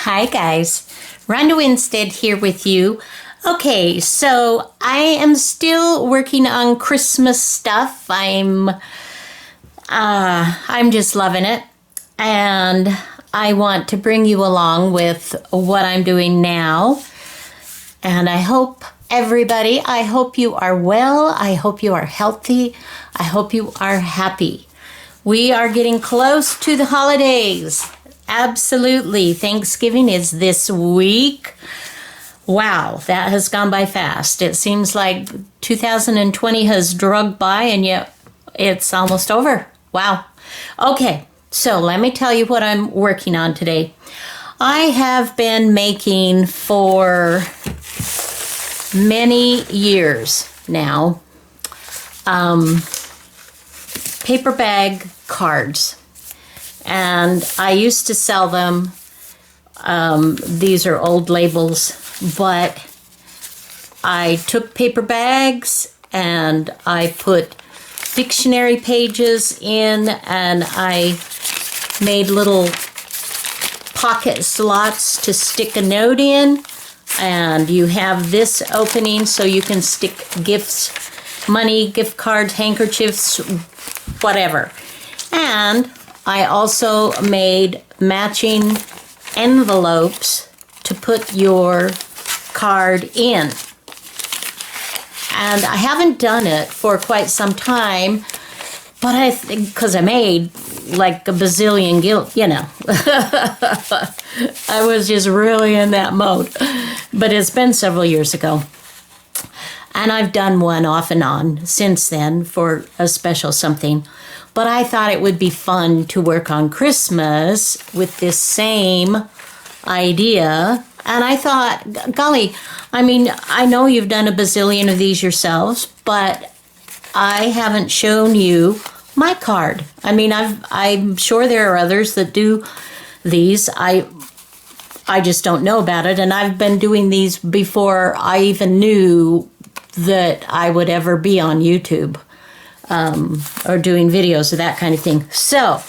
Hi guys, Ronda Winstead here with you. Okay, so I am still working on Christmas stuff. I'm just loving it, and I want to bring you along with what I'm doing now. And I hope I hope you are well. I hope you are healthy. I hope you are happy. We are getting close to the holidays. Absolutely. Thanksgiving is this week. Wow, that has gone by fast. It seems like 2020 has drugged by and yet it's almost over. Wow. Okay, so let me tell you what I'm working on today. I have been making for many years now paper bag cards. And I used to sell them. These are old labels, but I took paper bags and I put dictionary pages in, and I made little pocket slots to stick a note in. And you have this opening so you can stick gifts, money, gift cards, handkerchiefs, whatever. And I also made matching envelopes to put your card in. And I haven't done it for quite some time, but I think because I made like a bazillion I was just really in that mode. But it's been several years ago. And I've done one off and on since then for a special something. But I thought it would be fun to work on Christmas with this same idea. And I thought, golly, I mean, I know you've done a bazillion of these yourselves, but I haven't shown you my card. I mean, I'm sure there are others that do these. I just don't know about it. And I've been doing these before I even knew that I would ever be on YouTube. Or doing videos of that kind of thing. So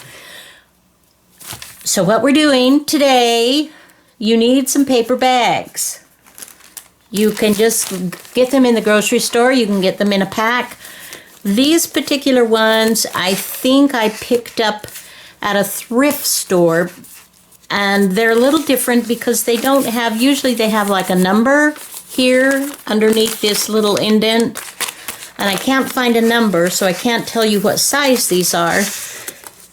what we're doing today, you need some paper bags. You can just get them in the grocery store. You can get them in a pack. These particular ones, I think I picked up at a thrift store, and they're a little different because they don't have, usually they have like a number here underneath this little indent. And I can't find a number, so I can't tell you what size these are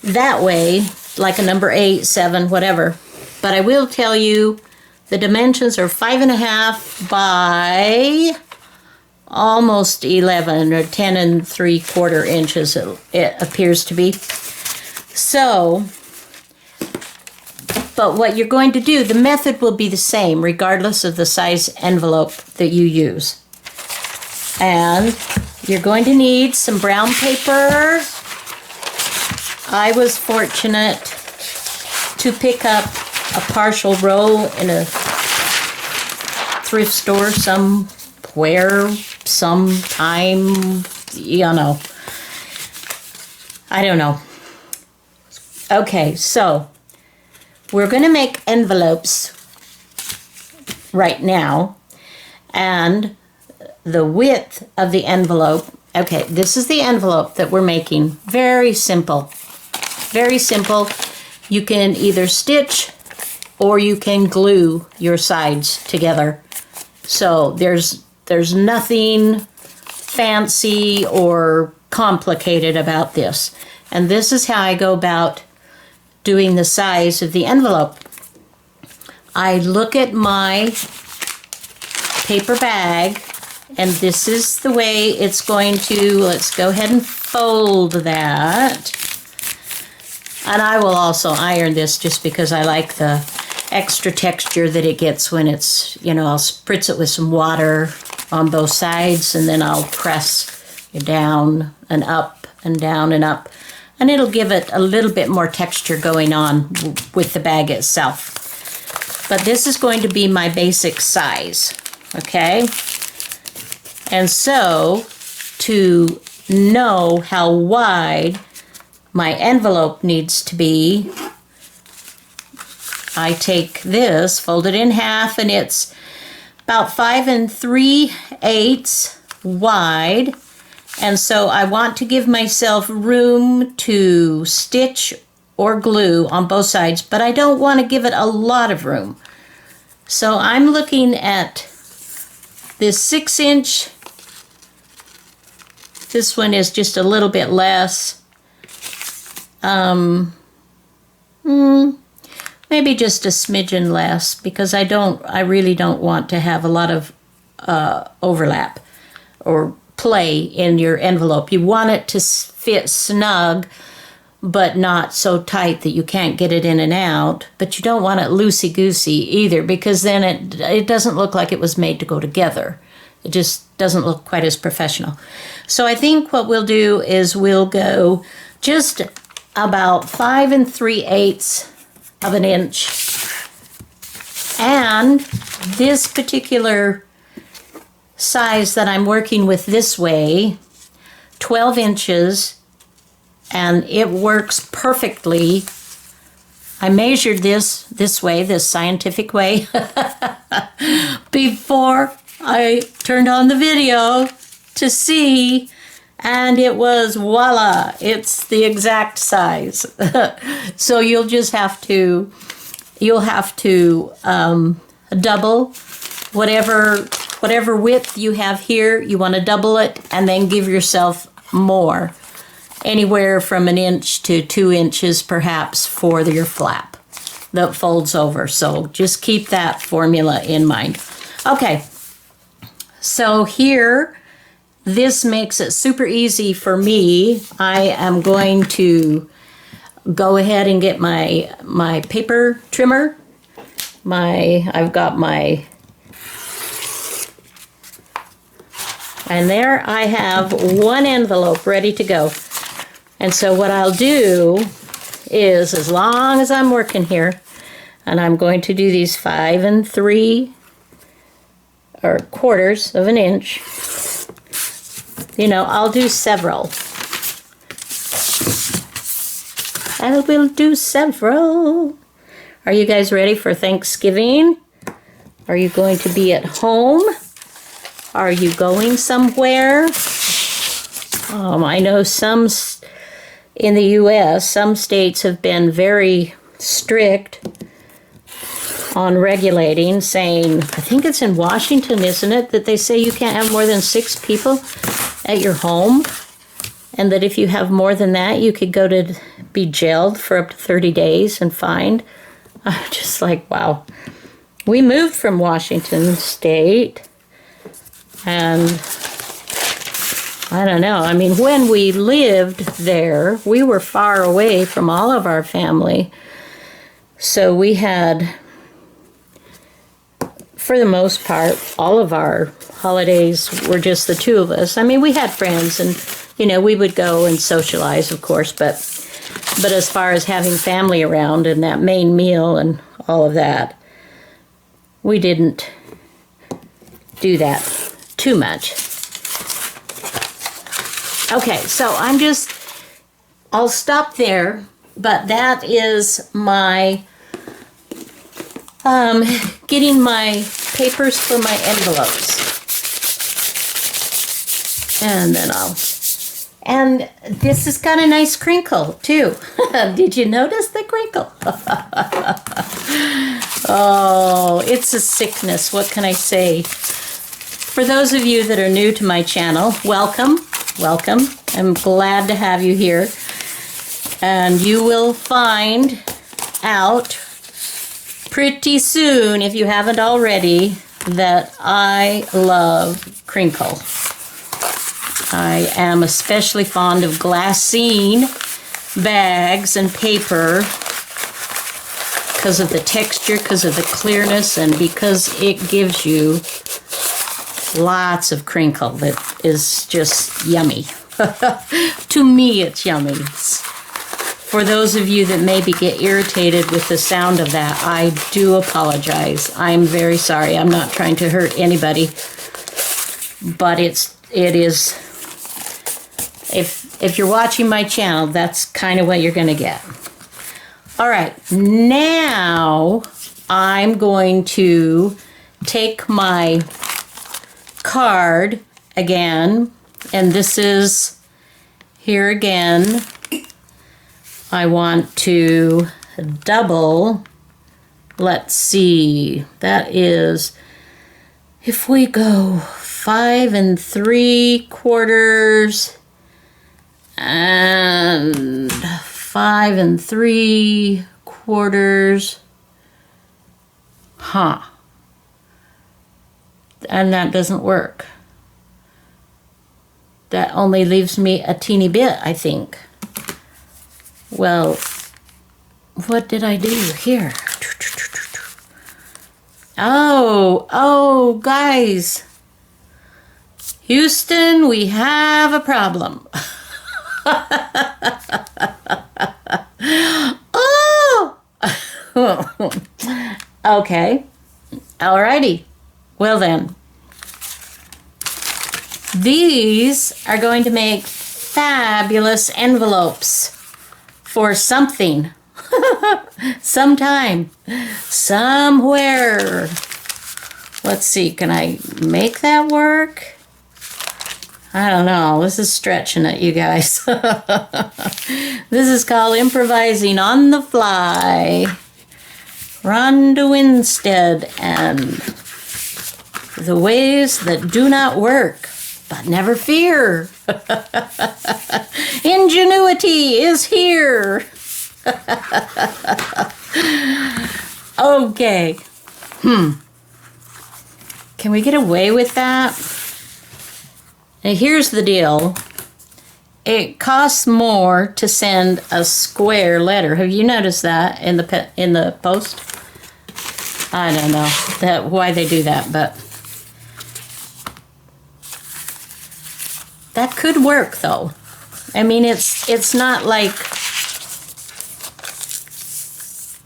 that way, like a number 8, 7, whatever. But I will tell you the dimensions are 5.5 by almost 11, or 10 3/4 inches, it appears to be. So, but what you're going to do, the method will be the same, regardless of the size envelope that you use. And you're going to need some brown paper. I was fortunate to pick up a partial roll in a thrift store somewhere, sometime, I don't know. Okay, so we're going to make envelopes right now, and the width of the envelope. Okay, this is the envelope that we're making. Very simple. Very simple. You can either stitch or you can glue your sides together. So there's nothing fancy or complicated about this. And this is how I go about doing the size of the envelope. I look at my paper bag, and this is the way it's going to, let's go ahead and fold that. And I will also iron this just because I like the extra texture that it gets when it's, I'll spritz it with some water on both sides, and then I'll press it down and up and down and up. And it'll give it a little bit more texture going on with the bag itself. But this is going to be my basic size, okay? And so, to know how wide my envelope needs to be, I take this, fold it in half, and it's about 5 3/8 wide. And so I want to give myself room to stitch or glue on both sides, but I don't want to give it a lot of room. So I'm looking at this 6-inch. This one is just a little bit less. Maybe just a smidgen less, because I really don't want to have a lot of overlap or play in your envelope. You want it to fit snug, but not so tight that you can't get it in and out. But you don't want it loosey-goosey either, because then it doesn't look like it was made to go together. It just doesn't look quite as professional. So I think what we'll do is we'll go just about 5 3/8 of an inch. And this particular size that I'm working with this way, 12 inches, and it works perfectly. I measured this way, this scientific way, before I turned on the video to see, and it was voila, it's the exact size. So you'll have to double whatever width you have here. You want to double it and then give yourself more, anywhere from 1 inch to 2 inches perhaps for your flap that folds over. So just keep that formula in mind. Okay, so here, this makes it super easy for me. I am going to go ahead and get my paper trimmer. I've got my, and there I have one envelope ready to go. And so what I'll do is, as long as I'm working here, and I'm going to do these 5 3/4 of an inch, I'll do several. I will do several. Are you guys ready for Thanksgiving? Are you going to be at home? Are you going somewhere? I know some in the U.S., some states have been very strict on regulating, saying, I think it's in Washington, isn't it, that they say you can't have more than 6 people at your home, and that if you have more than that, you could go to be jailed for up to 30 days and fined. I'm just like, wow. We moved from Washington State, and I don't know. I mean, when we lived there, we were far away from all of our family. So we had, for the most part, all of our holidays were just the two of us. I mean, we had friends, and, we would go and socialize, of course, but as far as having family around and that main meal and all of that, we didn't do that too much. Okay, so I'll stop there, but that is my getting my papers for my envelopes. And then and this has got a nice crinkle too. Did you notice the crinkle? Oh, it's a sickness. What can I say? For those of you that are new to my channel, welcome. Welcome. I'm glad to have you here. And you will find out pretty soon, if you haven't already, that I love crinkle. I am especially fond of glassine bags and paper because of the texture, because of the clearness, and because it gives you lots of crinkle that is just yummy. To me, it's yummy. For those of you that maybe get irritated with the sound of that, I do apologize. I'm very sorry. I'm not trying to hurt anybody. But it is, if you're watching my channel, that's kind of what you're going to get. All right, now I'm going to take my card again, and this is here again. I want to double. Let's see, that is, if we go 5 3/4 and 5 3/4, and that doesn't work. That only leaves me a teeny bit, I think. Well, what did I do here? Oh, guys. Houston, we have a problem. Oh! Okay. Alrighty. Well then. These are going to make fabulous envelopes for something. Sometime. Somewhere. Let's see. Can I make that work? I don't know. This is stretching it, you guys. This is called improvising on the fly. Ronda Winstead and the ways that do not work, but never fear. Ingenuity is here. Okay. Can we get away with that? Now here's the deal. It costs more to send a square letter. Have you noticed that in the post? I don't know why they do that, but that could work though. I mean, it's not like,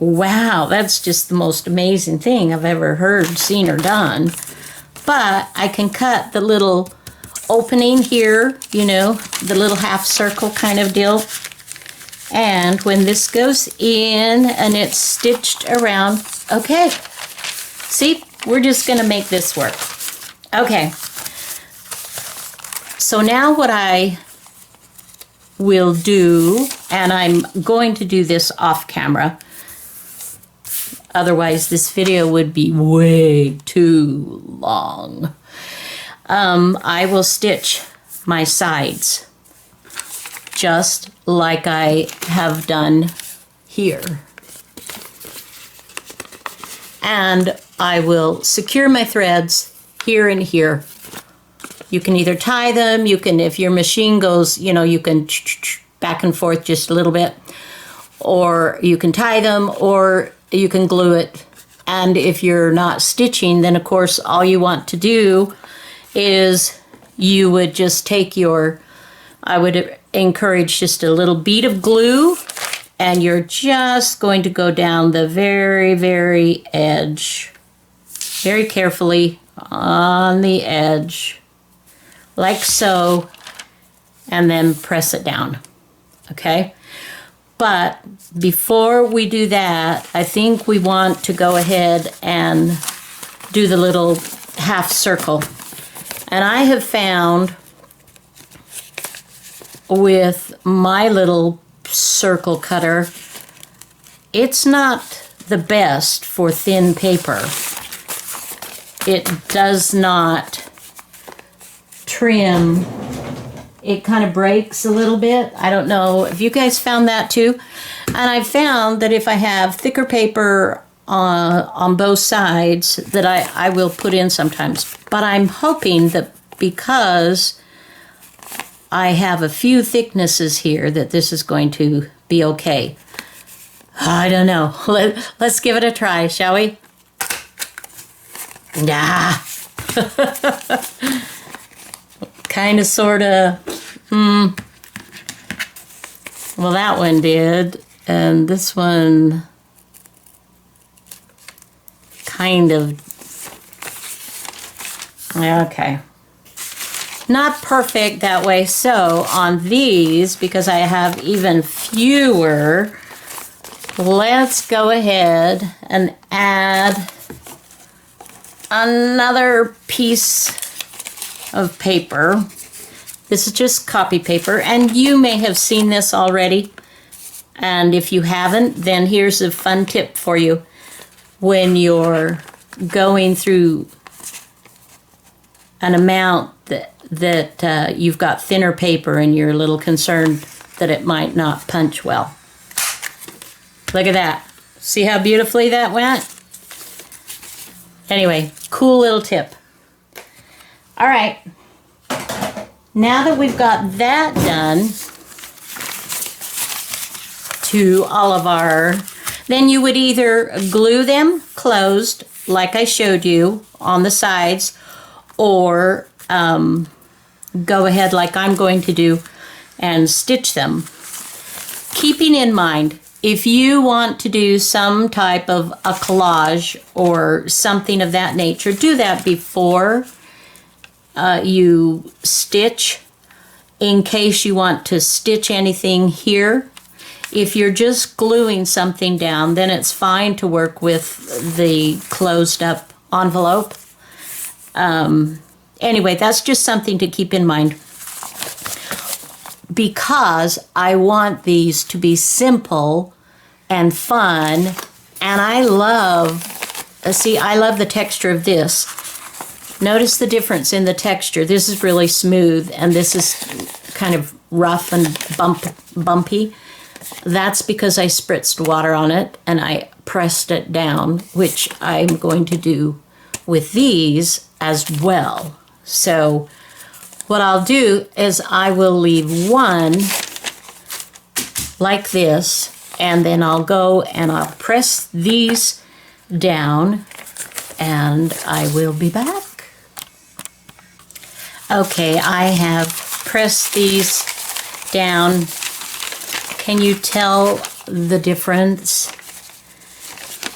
wow, that's just the most amazing thing I've ever heard, seen, or done. But I can cut the little opening here, you know, the little half circle kind of deal. And when this goes in and it's stitched around, okay. See, we're just gonna make this work. Okay. So now what I will do, and I'm going to do this off camera, otherwise this video would be way too long. I will stitch my sides just like I have done here. And I will secure my threads here and here. You can either tie them, you can, if your machine goes, you know, you can back and forth just a little bit, or you can tie them, or you can glue it. And if you're not stitching, then of course all you want to do is you would just take your, I would encourage just a little bead of glue, and you're just going to go down the very, very edge, very carefully on the edge, like so, and then press it down, okay? But before we do that, I think we want to go ahead and do the little half circle. And I have found with my little circle cutter, it's not the best for thin paper. It does not trim. It kind of breaks a little bit. I don't know if you guys found that too. And I found that if I have thicker paper on both sides, that I will put in sometimes. But I'm hoping that because I have a few thicknesses here, that this is going to be okay. I don't know. Let's give it a try, shall we? Nah. Kind of, sort of. Well, that one did. And this one kind of. Okay. Not perfect that way. So on these, because I have even fewer let's go ahead and add another piece of paper. This is just copy paper, and you may have seen this already. And if you haven't, then here's a fun tip for you. When you're going through an amount that you've got thinner paper and you're a little concerned that it might not punch well. Look at that. See how beautifully that went? Anyway, cool little tip. All right. Now that we've got that done to all of our, then you would either glue them closed like I showed you on the sides, or go ahead like I'm going to do and stitch them. Keeping in mind, if you want to do some type of a collage or something of that nature, do that before you stitch, in case you want to stitch anything here. If you're just gluing something down, then it's fine to work with the closed up envelope. Anyway, that's just something to keep in mind, because I want these to be simple and fun, and I love the texture of this. Notice the difference in the texture. This is really smooth, and this is kind of rough and bumpy. That's because I spritzed water on it and I pressed it down, which I'm going to do with these as well. So what I'll do is I will leave one like this, and then I'll go and I'll press these down, and I will be back. Okay, I have pressed these down. Can you tell the difference?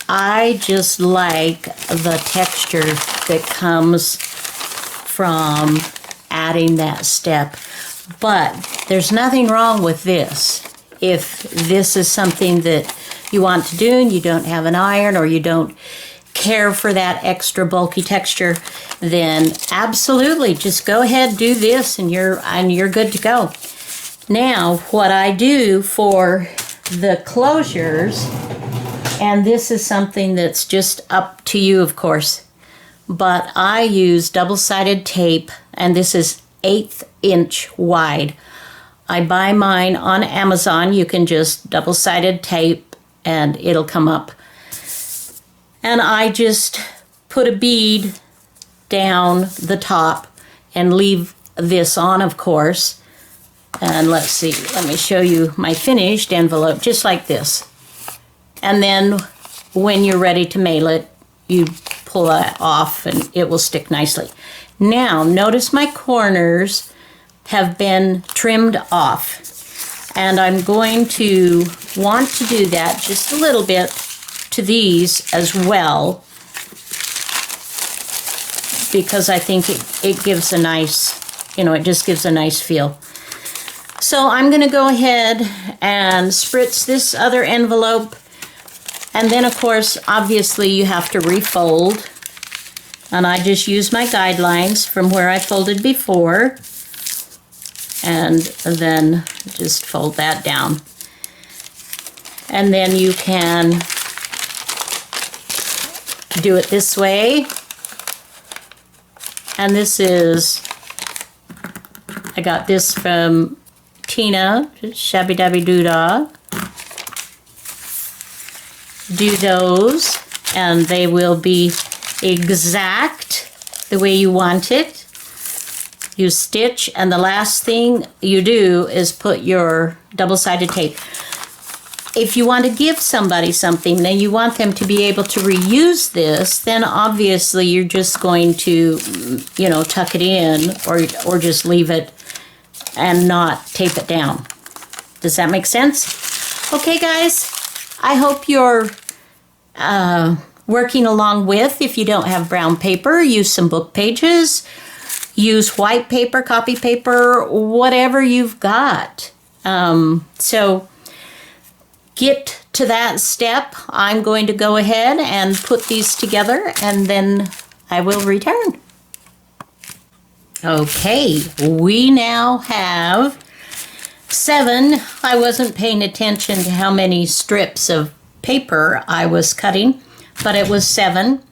I just like the texture that comes from adding that step. But there's nothing wrong with this. If this is something that you want to do and you don't have an iron, or you don't care for that extra bulky texture, then absolutely just go ahead, do this, and you're good to go. Now, what I do for the closures, and this is something that's just up to you, of course, but I use double-sided tape, and this is 1/8 inch wide. I buy mine on Amazon. You can just double-sided tape, and it'll come up. And I just put a bead down the top and leave this on, of course. And let's see, let me show you my finished envelope, just like this. And then when you're ready to mail it, you pull that off and it will stick nicely. Now, notice my corners have been trimmed off. And I'm going to want to do that just a little bit to these as well, because I think it gives a nice, it just gives a nice feel. So I'm going to go ahead and spritz this other envelope, and then of course obviously you have to refold, and I just use my guidelines from where I folded before, and then just fold that down. And then you can do it this way. And this is, I got this from Tina, Shabby Dabby Doodah. Do those, and they will be exact the way you want it. You stitch, and the last thing you do is put your double-sided tape. If you want to give somebody something, then you want them to be able to reuse this, then obviously you're just going to, tuck it in, or just leave it and not tape it down. Does that make sense? Okay, guys, I hope you're working along with. If you don't have brown paper, use some book pages, use white paper, copy paper, whatever you've got. So get to that step, I'm going to go ahead and put these together, and then I will return. Okay, we now have 7. I wasn't paying attention to how many strips of paper I was cutting, but it was 7.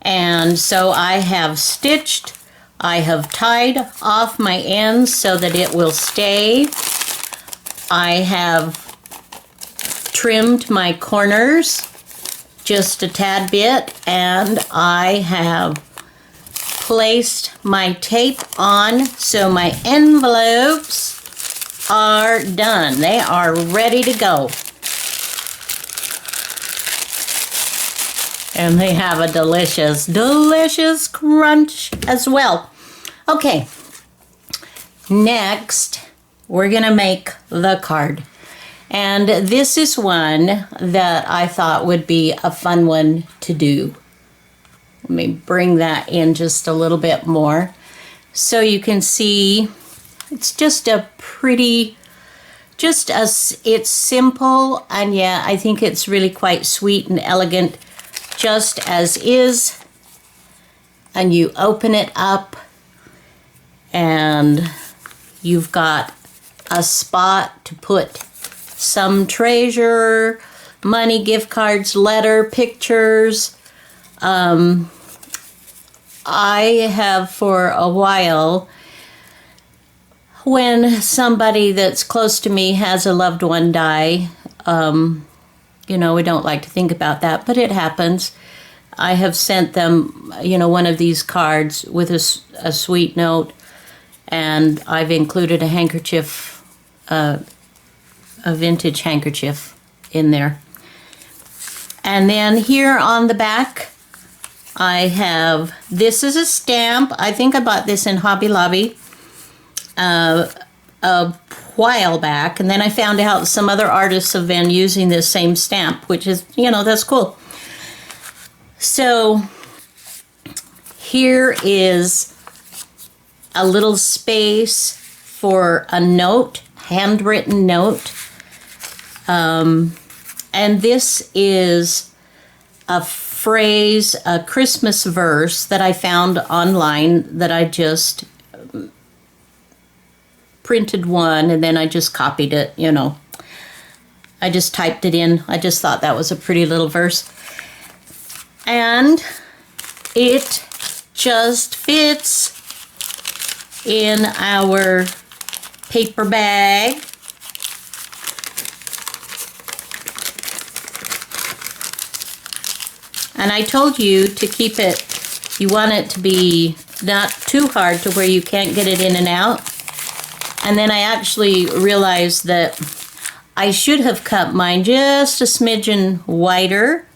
And so I have stitched, I have tied off my ends so that it will stay. I have trimmed my corners just a tad bit, and I have placed my tape on, so my envelopes are done. They are ready to go. And they have a delicious, delicious crunch as well. Okay, next we're gonna make the card. And this is one that I thought would be a fun one to do. Let me bring that in just a little bit more so you can see it's just a pretty, it's simple, and yeah, I think it's really quite sweet and elegant just as is. And you open it up and you've got a spot to put some treasure, money, gift cards, letter, pictures. I have for a while, when somebody that's close to me has a loved one die, you know, we don't like to think about that, but it happens. I have sent them, you know, one of these cards with a sweet note, and I've included a handkerchief, a vintage handkerchief in there. And then here on the back, I have, this is a stamp. I think I bought this in Hobby Lobby a while back, and then I found out some other artists have been using this same stamp, which is, you know, that's cool. So here is a little space for a note, handwritten note. And this is a phrase, a Christmas verse that I found online that I just printed one, and then I just copied it, you know. I just typed it in. I just thought that was a pretty little verse. And it just fits in our paper bag. And I told you to keep it, you want it to be not too hard to where you can't get it in and out. And then I actually realized that I should have cut mine just a smidgen wider.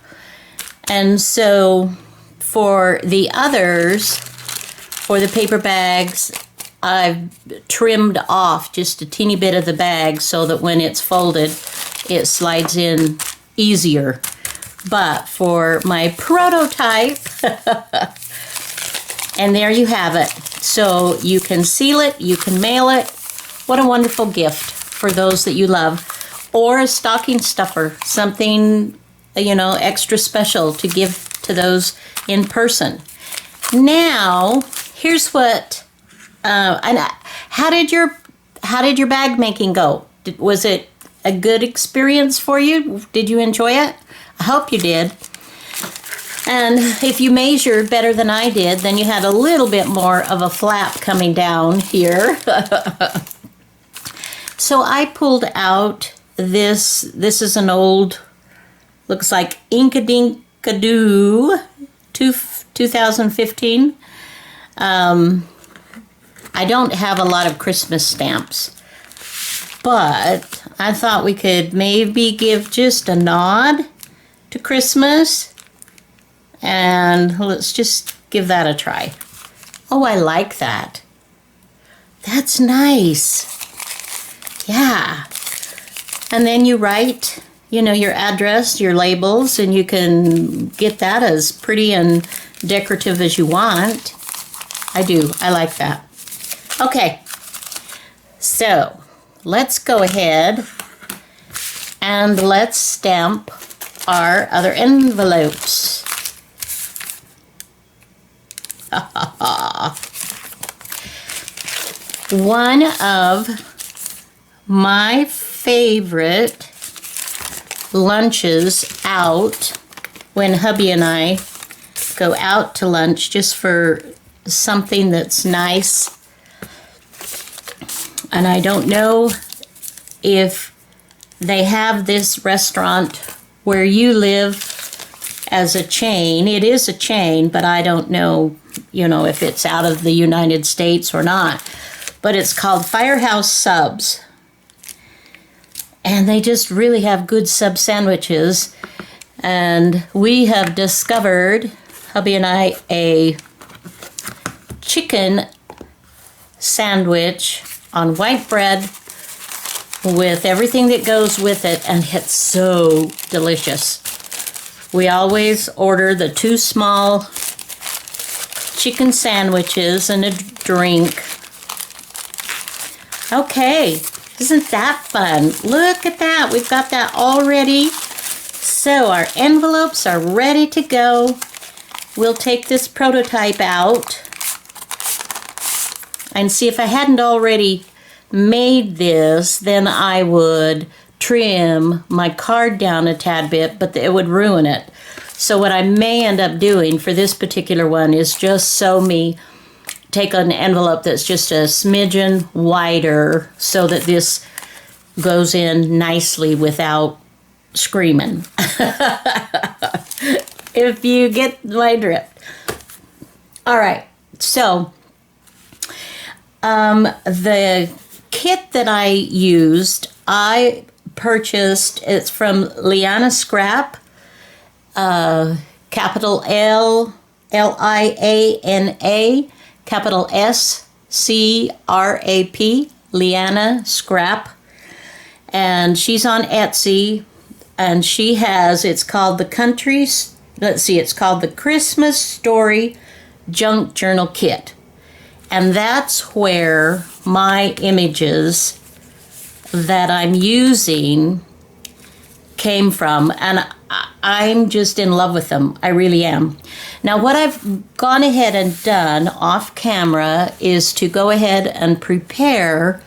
And so for the others, for the paper bags, I've trimmed off just a teeny bit of the bag so that when it's folded, it slides in easier. But for my prototype, and there you have it. So you can seal it, you can mail it. What a wonderful gift for those that you love. Or a stocking stuffer, something, you know, extra special to give to those in person. Now, here's what, and how did your bag making go? Was it a good experience for you? Did you enjoy it? I hope you did. And if you measured better than I did, then you had a little bit more of a flap coming down here. So I pulled out this is an old, looks like Inkadinkadoo 2015. I don't have a lot of Christmas stamps, but I thought we could maybe give just a nod to Christmas, and let's just give that a try. Oh, I like that. That's nice. Yeah. And then you write, you know, your address, your labels, and you can get that as pretty and decorative as you want. I do. I like that. Okay. So let's go ahead And let's stamp our other envelopes. One of my favorite lunches out when hubby and I go out to lunch just for something that's nice. And I don't know if they have this restaurant where you live as a chain. It is a chain, but I don't know, if it's out of the United States or not. But it's called Firehouse Subs. And they just really have good sub sandwiches. And we have discovered, hubby and I, a chicken sandwich on white bread with everything that goes with it, and it's so delicious. We always order the 2 small chicken sandwiches and a drink. Okay, isn't that fun? Look at that, we've got that all ready. So our envelopes are ready to go. We'll take this prototype out and see. If I hadn't already made this, then I would trim my card down a tad bit, but it would ruin it. So what I may end up doing for this particular one is just take an envelope that's just a smidgen wider so that this goes in nicely without screaming. If you get my drift. All right, so the kit that I used, I purchased, it's from Liana Scrap, capital L, Liana, capital S, C-R-A-P, Liana Scrap. And she's on Etsy, and she has, it's called the Christmas Story Junk Journal Kit. And that's where my images that I'm using came from. And I'm just in love with them. I really am. Now, what I've gone ahead and done off camera is to go ahead and prepare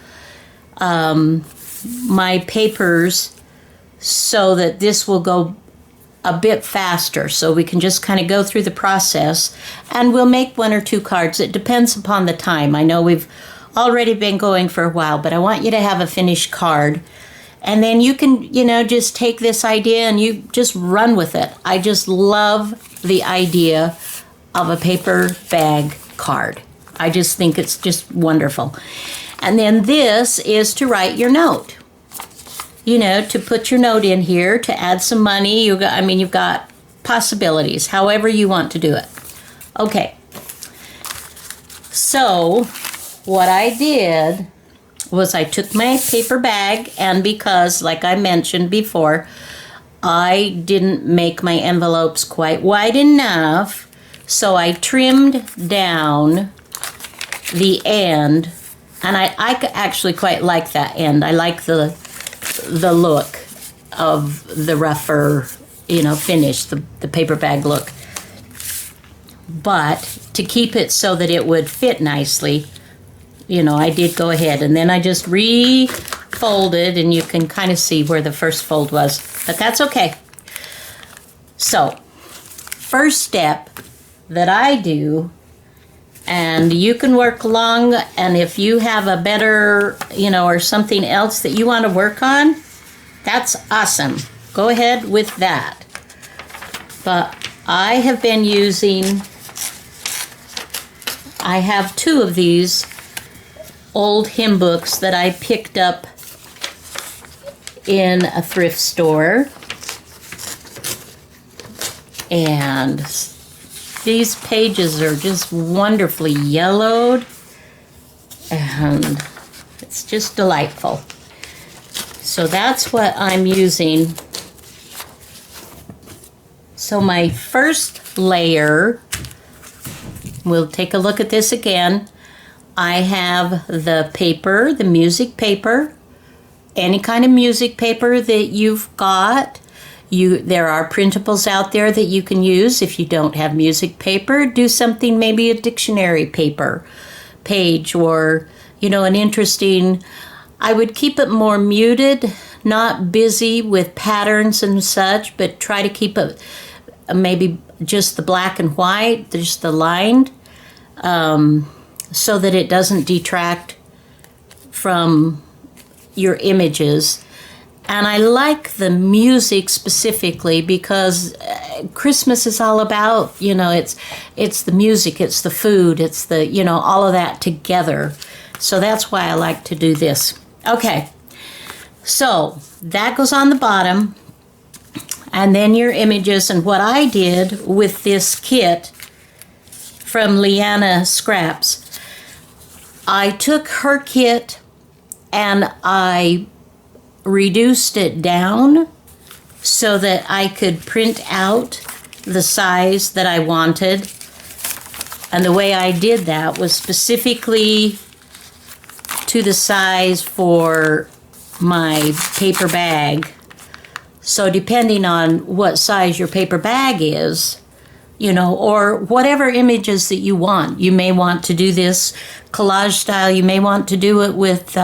my papers so that this will go a bit faster, so we can just kind of go through the process, and we'll make 1 or 2 cards. It depends upon the time. I know we've already been going for a while, but I want you to have a finished card, and then you can, just take this idea and you just run with it. I just love the idea of a paper bag card. I just think it's just wonderful. And then this is to write your note. To put your note in here, to add some money. You've got possibilities, however you want to do it. Okay. So, what I did was I took my paper bag, and because, like I mentioned before, I didn't make my envelopes quite wide enough, so I trimmed down the end, and I actually quite like that end. I like the look of the rougher, finish, the paper bag look. But to keep it so that it would fit nicely, I did go ahead, and then I just refolded, and you can kind of see where the first fold was, but that's okay. So, first step that I do, and you can work along, and if you have a better, or something else that you want to work on, that's awesome. Go ahead with that. But I have been using, I have 2 of these old hymn books that I picked up in a thrift store. And these pages are just wonderfully yellowed, and it's just delightful. So that's what I'm using. So my first layer, we'll take a look at this again. I have the paper, the music paper, any kind of music paper that you've got. There are printables out there that you can use. If you don't have music paper, do something, maybe a dictionary paper page, or, an interesting, I would keep it more muted, not busy with patterns and such, but try to keep it maybe just the black and white, just the lined, so that it doesn't detract from your images. And I like the music specifically because Christmas is all about, it's the music, it's the food, it's the, all of that together. So that's why I like to do this. Okay, so that goes on the bottom, and then your images. And what I did with this kit from Leanna Scraps, I took her kit and I reduced it down so that I could print out the size that I wanted. And the way I did that was specifically to the size for my paper bag. So depending on what size your paper bag is, or whatever images that you want. You may want to do this collage style. You may want to do it with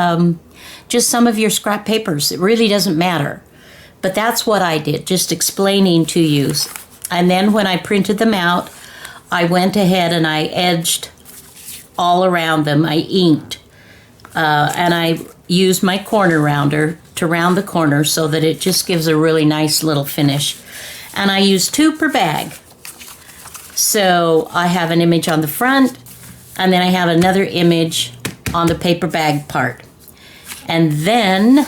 just some of your scrap papers. It really doesn't matter. But that's what I did, just explaining to you. And then when I printed them out, I went ahead and I edged all around them. I inked. And I used my corner rounder to round the corner so that it just gives a really nice little finish. And I used 2 per bag. So I have an image on the front, and then I have another image on the paper bag part. And then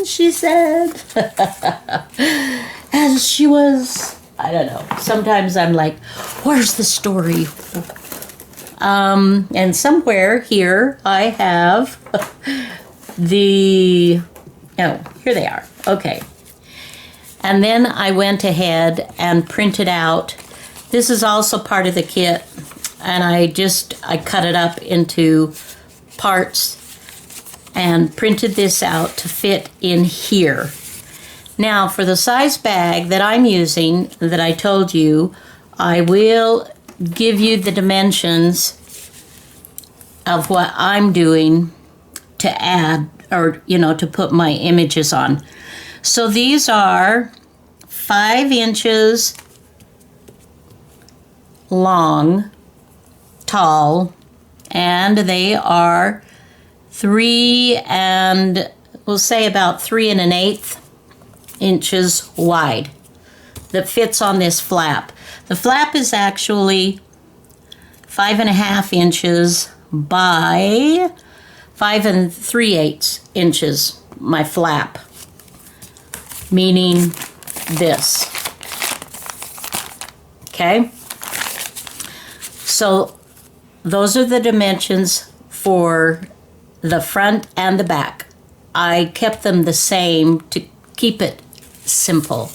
she said, as she was, I don't know, sometimes I'm like, where's the story? And somewhere here I have here they are. Okay. And then I went ahead and printed out. This is also part of the kit, and I cut it up into parts and printed this out to fit in here. Now, for the size bag that I'm using, that I told you, I will give you the dimensions of what I'm doing to add, or, to put my images on. So these are 5 inches long, tall, and they are 3 and we'll say about 3 1/8 inches wide that fits on this flap. The flap is actually 5 1/2 inches by 5 3/8 inches, my flap, meaning this. Okay? So those are the dimensions for the front and the back. I kept them the same to keep it simple.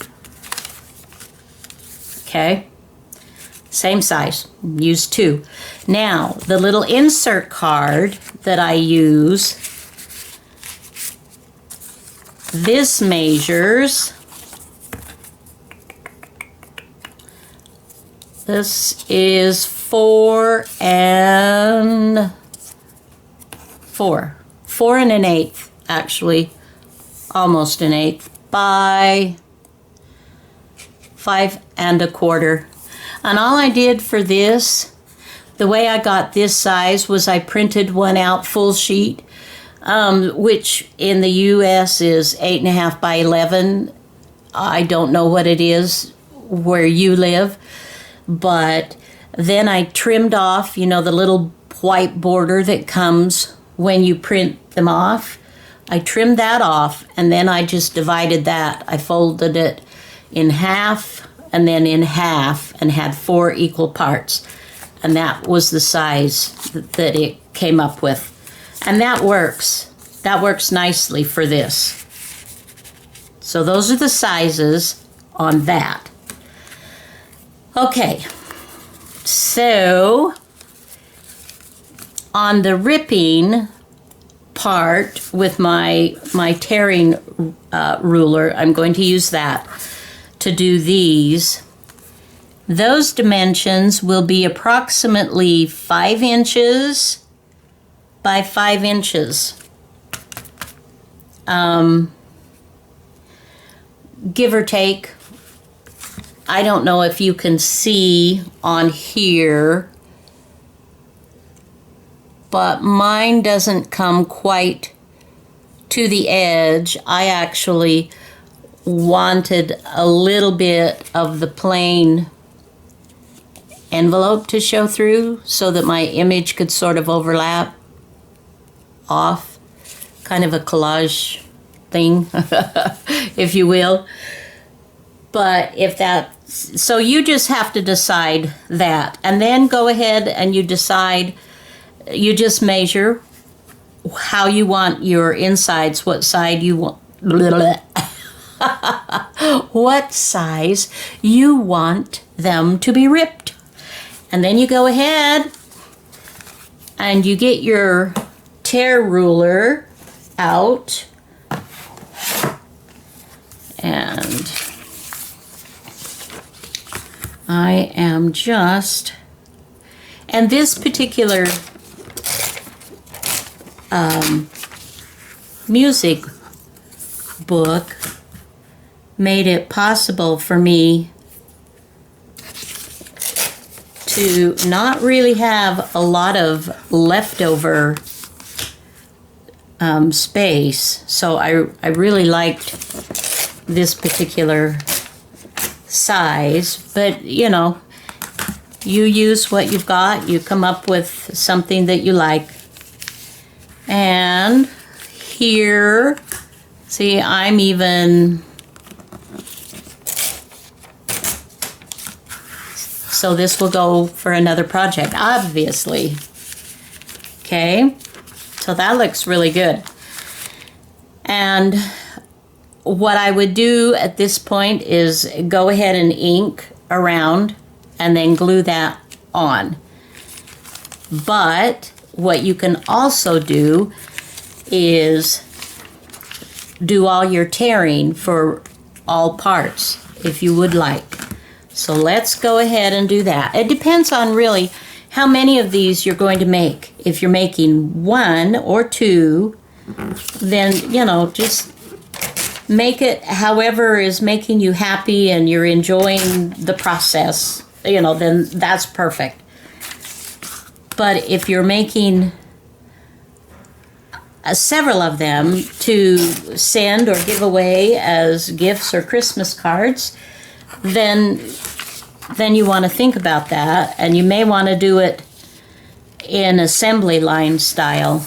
Okay? Same size. Use 2. Now, the little insert card that I use, this measures, this is 4 and 4. 4 1/8, actually, almost 1/8, by 5 1/4. And all I did for this, the way I got this size was I printed one out full sheet, which in the US is 8.5 by 11. I don't know what it is where you live, but then I trimmed off, the little white border that comes when you print them off. I trimmed that off, and then I just divided that. I folded it in half and then in half and had 4 equal parts. And that was the size that it came up with. And that works. That works nicely for this. So those are the sizes on that. Okay. So on the ripping part with my tearing ruler. I'm going to use that to do these. Those dimensions will be approximately 5 inches by 5 inches. Give or take. I don't know if you can see on here, but mine doesn't come quite to the edge. I actually wanted a little bit of the plain envelope to show through so that my image could sort of overlap off, kind of a collage thing, if you will. But if that, so you just have to decide that, and then go ahead and you decide, you just measure how you want your insides, what side you want, what size you want them to be ripped. And then you go ahead and you get your tear ruler out, and I am just, and this particular music book made it possible for me to not really have a lot of leftover space. So I really liked this particular size, but you know, you use what you've got, you come up with something that you like. And here, see, I'm even, so this will go for another project, obviously. Okay, so that looks really good. And what I would do at this point is go ahead and ink around and then glue that on. But what you can also do is do all your tearing for all parts if you would like. So let's go ahead and do that. It depends on really how many of these you're going to make. If you're making 1 or 2, then, you know, just make it however is making you happy and you're enjoying the process, you know, then that's perfect. But if you're making several of them to send or give away as gifts or Christmas cards, then you want to think about that, and you may want to do it in assembly line style.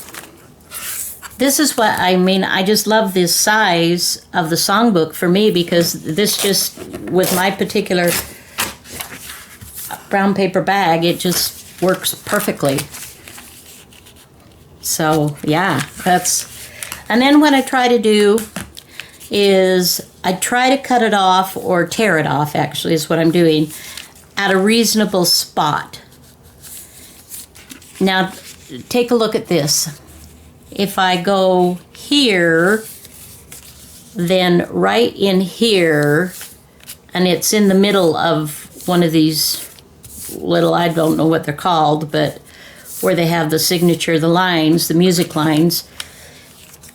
This is what I mean. I just love this size of the songbook for me, because this just, with my particular brown paper bag, it just works perfectly. So yeah, that's, and then what I try to do is I try to cut it off, or tear it off actually is what I'm doing, at a reasonable spot. Now take a look at this. If I go here, then right in here, and it's in the middle of one of these little, I don't know what they're called, but where they have the signature, the lines, the music lines.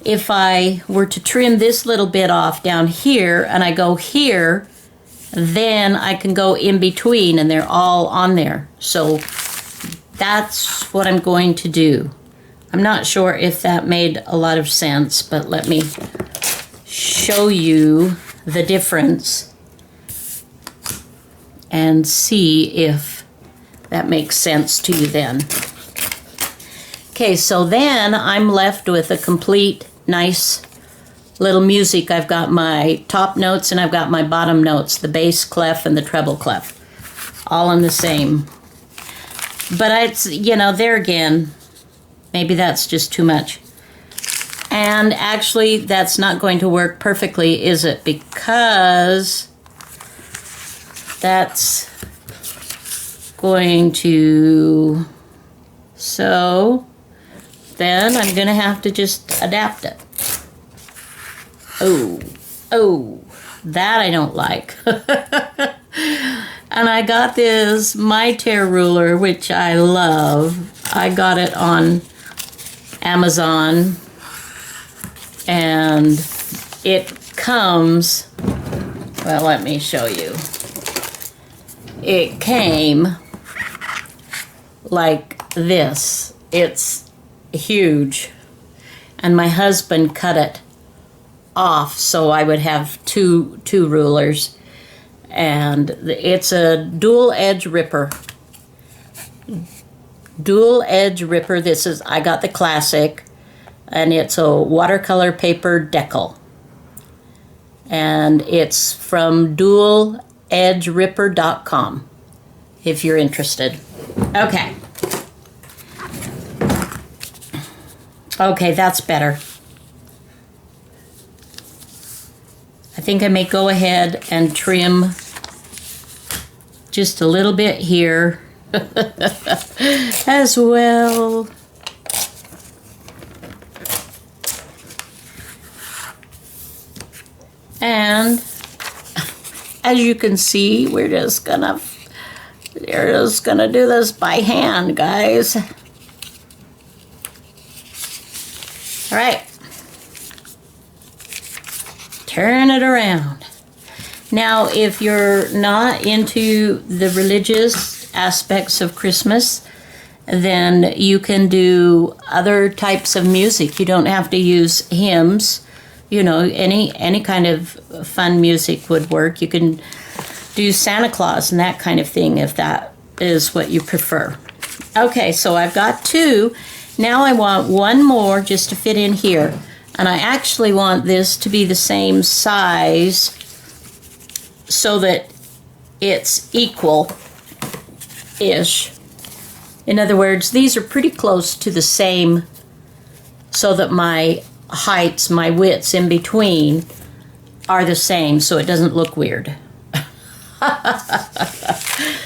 If I were to trim this little bit off down here and I go here, then I can go in between and they're all on there. So that's what I'm going to do. I'm not sure if that made a lot of sense, but let me show you the difference and see if that makes sense to you then. Okay, so then I'm left with a complete nice little music. I've got my top notes and I've got my bottom notes, the bass clef and the treble clef, all in the same. But it's, you know, there again, maybe that's just too much. And actually, that's not going to work perfectly, is it? Because that's going to, so then I'm going to have to just adapt it. Oh, that I don't like. And I got this My Tear ruler, which I love. I got it on Amazon, and it comes, well, let me show you. It came like this. It's huge, and my husband cut it off so I would have two rulers, and it's a dual edge ripper. This is, I got the classic, and it's a watercolor paper decal, and it's from dualedgeripper.com if you're interested. Okay, that's better. I think I may go ahead and trim just a little bit here as well. And as you can see, we're just gonna do this by hand, guys. All right. Turn it around. Now, if you're not into the religious aspects of Christmas, then you can do other types of music. You don't have to use hymns. You know, any kind of fun music would work. You can do Santa Claus and that kind of thing if that is what you prefer. Okay, so I've got two. Now I want one more just to fit in here. And I actually want this to be the same size so that it's equal-ish. In other words, these are pretty close to the same, so that my heights, my widths in between are the same, so it doesn't look weird.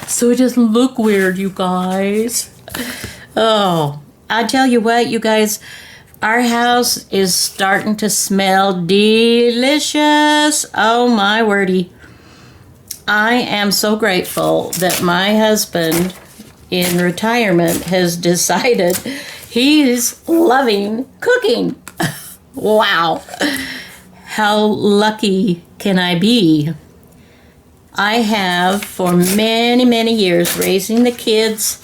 So it doesn't look weird, you guys. Oh, I tell you what, you guys, our house is starting to smell delicious. Oh my wordy. I am so grateful that my husband in retirement has decided he's loving cooking. Wow. How lucky can I be? I have for many, many years raising the kids.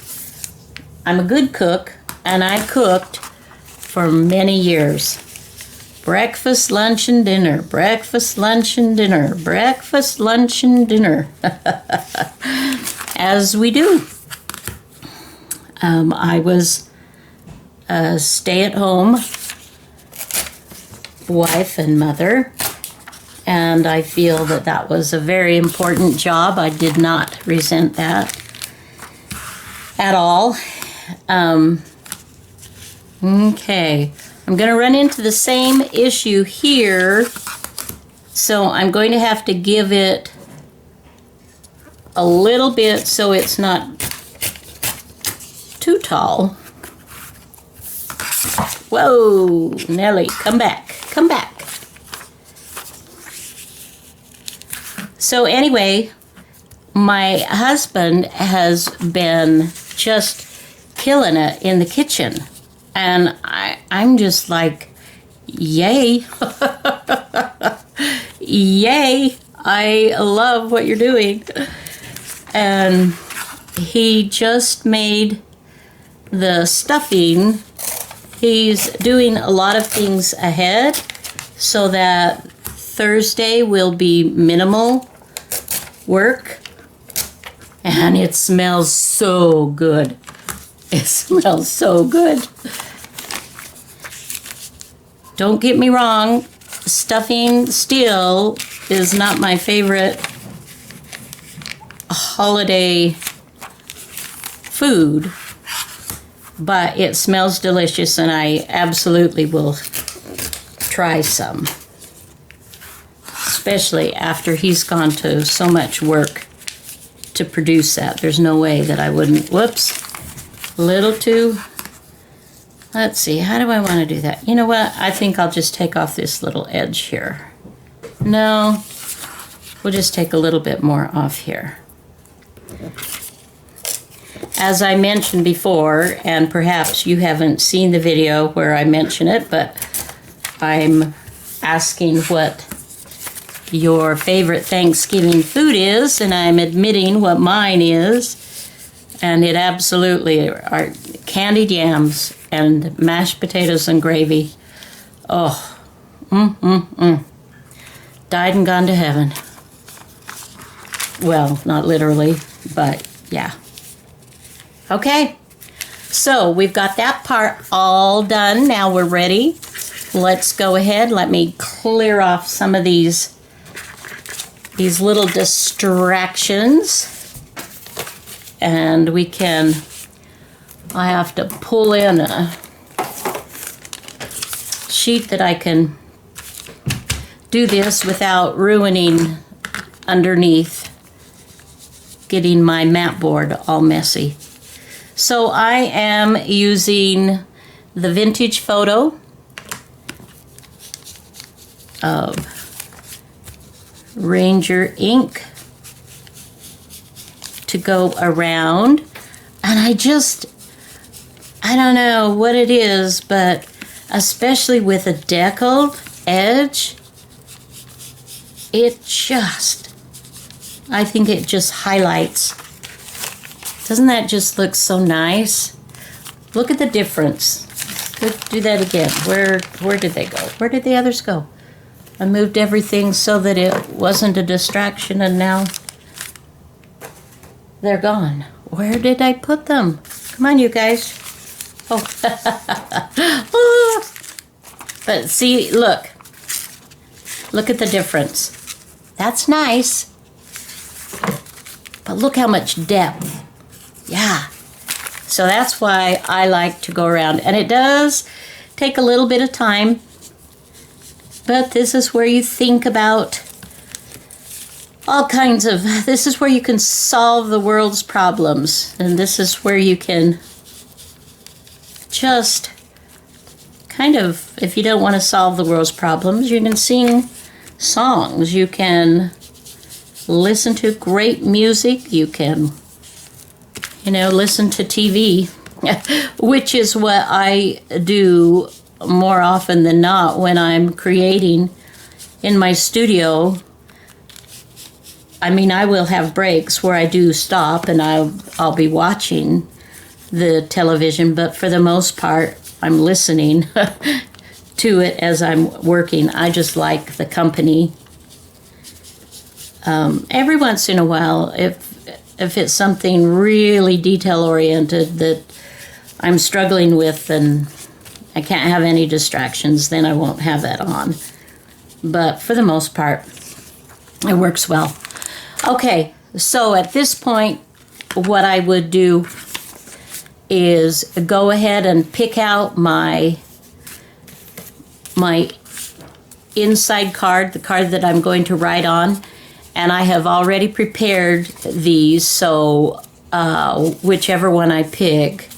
I'm a good cook, and I cooked for many years. Breakfast, lunch, and dinner. Breakfast, lunch, and dinner. Breakfast, lunch, and dinner. As we do. I was a stay-at-home wife and mother, and I feel that that was a very important job. I did not resent that at all. Okay, I'm going to run into the same issue here, so I'm going to have to give it a little bit so it's not too tall. Whoa, Nelly, come back, come back. So anyway, my husband has been just killing it in the kitchen. And I'm just like, yay. Yay. I love what you're doing. And he just made the stuffing. He's doing a lot of things ahead so that Thursday will be minimal work. And it smells so good. It smells so good. Don't get me wrong, stuffing still is not my favorite holiday food, but it smells delicious and I absolutely will try some. Especially after he's gone to so much work to produce that. There's no way that I wouldn't. Whoops. A little too let's see, how do I want to do that? You know what? I think I'll just take off this little edge here. No, we'll just take a little bit more off here. As I mentioned before, and perhaps you haven't seen the video where I mention it, but I'm asking what your favorite Thanksgiving food is, and I'm admitting what mine is. And it absolutely are candied yams and mashed potatoes and gravy. Oh, died and gone to heaven. Well, not literally, but yeah. Okay, so we've got that part all done. Now we're ready. Let's go ahead. Let me clear off some of these little distractions. And we can, I have to pull in a sheet that I can do this without ruining underneath, getting my mat board all messy. So I am using the vintage photo of Ranger ink to go around, and I don't know what it is, but especially with a deckled edge, I think it just highlights. Doesn't that just look so nice? Look at the difference. Let's do that again. Where did they go? Where did the others go? I moved everything so that it wasn't a distraction, and now they're gone. Where did I put them? Come on, you guys. Oh. But see, look. Look at the difference. That's nice. But look how much depth. Yeah. So that's why I like to go around. And it does take a little bit of time. But this is where you think about all kinds of, this is where you can solve the world's problems. And this is where you can just kind of, if you don't want to solve the world's problems, you can sing songs. You can listen to great music. You can, listen to TV, which is what I do more often than not when I'm creating in my studio. I mean, I will have breaks where I do stop and I'll be watching the television, but for the most part, I'm listening to it as I'm working. I just like the company. Every once in a while, if it's something really detail-oriented that I'm struggling with and I can't have any distractions, then I won't have that on. But for the most part, it works well. Okay, so at this point, what I would do is go ahead and pick out my inside card, the card that I'm going to write on, and I have already prepared these, so whichever one I pick,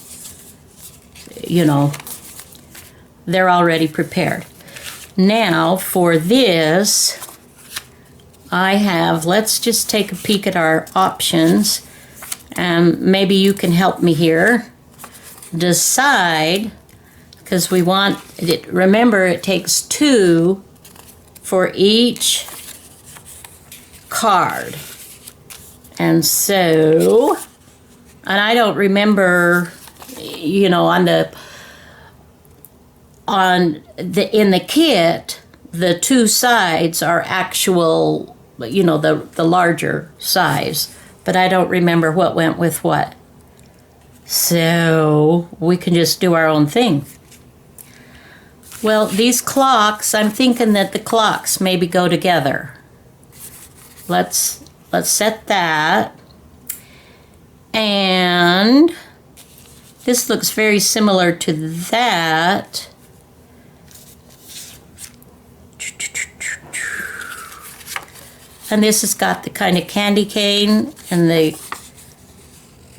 they're already prepared. Now for this, let's just take a peek at our options, and maybe you can help me here decide, because we want it. Remember, it takes 2 for each card. And so, and I don't remember, in the kit, the 2 sides are actual, the larger size, but I don't remember what went with what. So we can just do our own thing. Well, these clocks, I'm thinking that the clocks maybe go together. Let's set that. And this looks very similar to that. And this has got the kind of candy cane and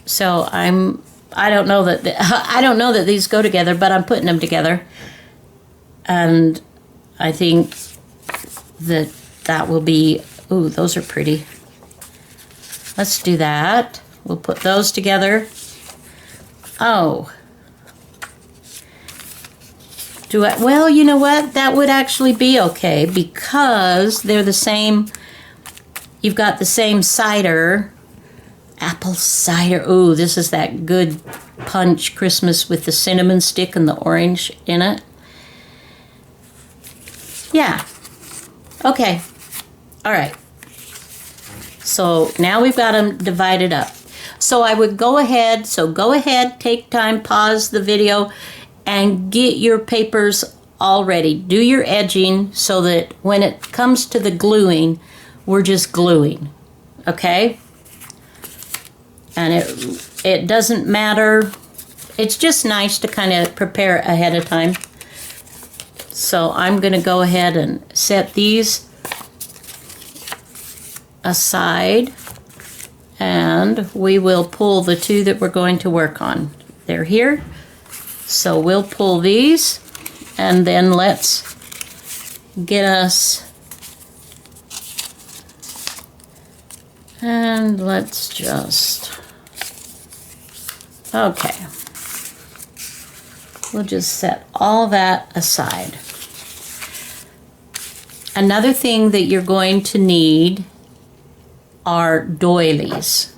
so I'm I don't know that I don't know that these go together, but I'm putting them together. And I think that will be, ooh, those are pretty. Let's do that. We'll put those together. Oh. Well, you know what? That would actually be okay because they're the same. You've got the same cider. Apple cider. Ooh, this is that good punch Christmas with the cinnamon stick and the orange in it. Yeah. Okay. All right. So now we've got them divided up. So I would go ahead, take time, pause the video, and get your papers all ready. Do your edging so that when it comes to the gluing, we're just gluing, okay? And it doesn't matter. It's just nice to kind of prepare ahead of time. So I'm going to go ahead and set these aside, and we will pull the two that we're going to work on. They're here. So we'll pull these, and then let's get us, and let's just, okay. We'll just set all that aside. Another thing that you're going to need are doilies,